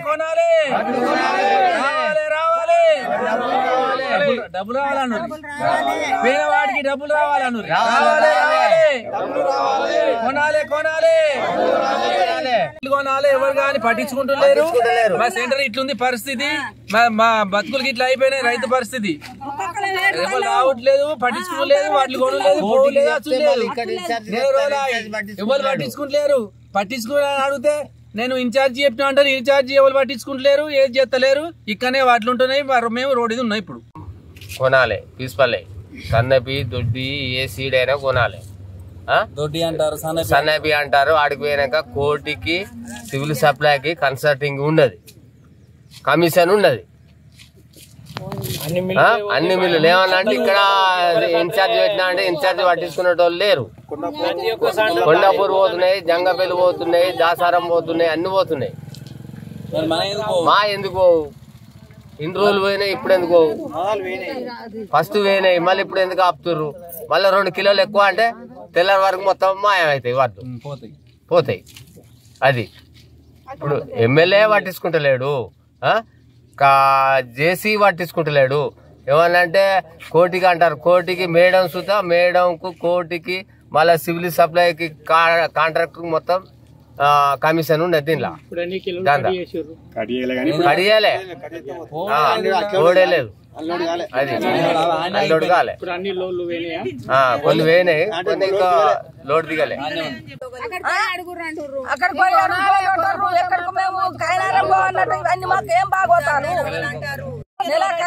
కొనాలి రావాలి డబ్బులు రావాలను పేదవాడికి డబ్బులు రావాలను కొనాలి కొనాలి ఎవరు కానీ పట్టించుకుంటలేరు మా సెంటర్ ఇట్లుంది పరిస్థితి మా బతుకులకి ఇట్లా అయిపోయినాయి రైతు పరిస్థితి ఎవరు రావట్లేదు పట్టించుకోలేదు వాటిని కొనలేదు ఎవరు పట్టించుకుంటలేరు పట్టించుకోవాలని అడిగితే నేను ఇన్ఛార్జి చెప్పినా అంటారు ఇన్ఛార్జి ఎవరు పట్టించుకుంటలేరు ఏది చేస్తలేరు ఇక్కడనే వాటిలు ఉంటున్నాయి మేము రోడ్ ఇది ఉన్నాయి ఇప్పుడు కొనాలి తీసుపల్లే సన్నపి దొడ్డి ఏ సీడ్ అయినా కొనాలి దొడ్డి అంటారు సన్నపి అంటారు ఆడికి పోయినాక కోర్టుకి సివిల్ సప్లైకి కన్సల్టింగ్ ఉన్నది కమిషన్ ఉన్నది అన్ని మిల్లులు ఏమన్నా అంటే ఇక్కడ ఇన్ఛార్జ్ పెట్టినా అంటే ఇన్ఛార్జ్ పట్టించుకునే వాళ్ళు లేరు కొండాపూర్ పోతున్నాయి జంగపల్లి పోతున్నాయి దాసారం పోతున్నాయి అన్ని పోతున్నాయి మా ఎందుకు ఇన్ని రోజులు పోయినాయి ఇప్పుడు ఎందుకు ఫస్ట్ పోయినాయి మళ్ళీ ఇప్పుడు ఎందుకు ఆపుతుర్రు మళ్ళీ 2 కిలోలు ఎక్కువ అంటే తెల్లారి వరకు మొత్తం మాయమవుతాయి వడ్లు పోతాయి అది ఇప్పుడు ఎమ్మెల్యే పట్టించుకుంటలేడు జేసీ పట్టించుకుంటలేడు ఏమన్నంటే కోటికి అంటారు కోటికి మేడం సుతా మేడంకు కోటికి మళ్ళీ సివిల్ సప్లైకి కాంట్రాక్టర్ మొత్తం కమిషన్ ఉన్నది దీనిలో కడియాలే ఓడేలేదు అది అల్లోడు కాలే కొన్ని వేయినాయి కొన్ని ఇంకా లోడ్ దిగలే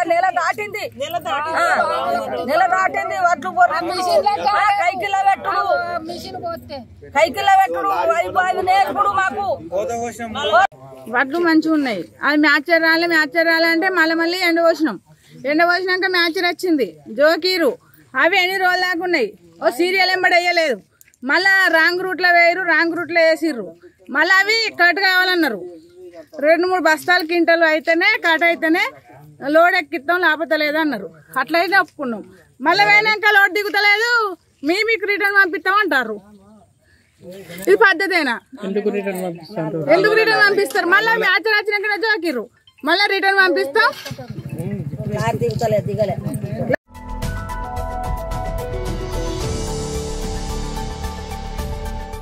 నెల దాటింది వడ్లు కైకిల్ల మాకు వడ్లు మంచిగా ఉన్నాయి అది మ్యాచర్ రాలే అంటే మళ్ళీ ఎండపోసినాక మ్యాచర్ వచ్చింది జోకీరు అవి ఎన్ని రోజులు దాకా ఉన్నాయి ఓ సీరియల్ ఎంబడి వేయలేదు మళ్ళా రాంగ్ రూట్లో వేసిర్రు మళ్ళీ అవి కట్ కావాలన్నారు 2-3 బస్తాలు క్వింటలు అయితేనే కట్ అయితేనే లోడ్ ఎక్కిస్తాం లేకపోతే లేదన్నారు అట్లయితే ఒప్పుకున్నాం మళ్ళీ పోయినాక లోడ్ దిగుతలేదు మీకు రిటర్న్ పంపిస్తాం అంటారు ఇది పద్ధతేనా ఎందుకు రిటర్న్ పంపిస్తారు మళ్ళీ మ్యాచర్ వచ్చినాక జోకిర్రు మళ్ళీ రిటర్న్ పంపిస్తాం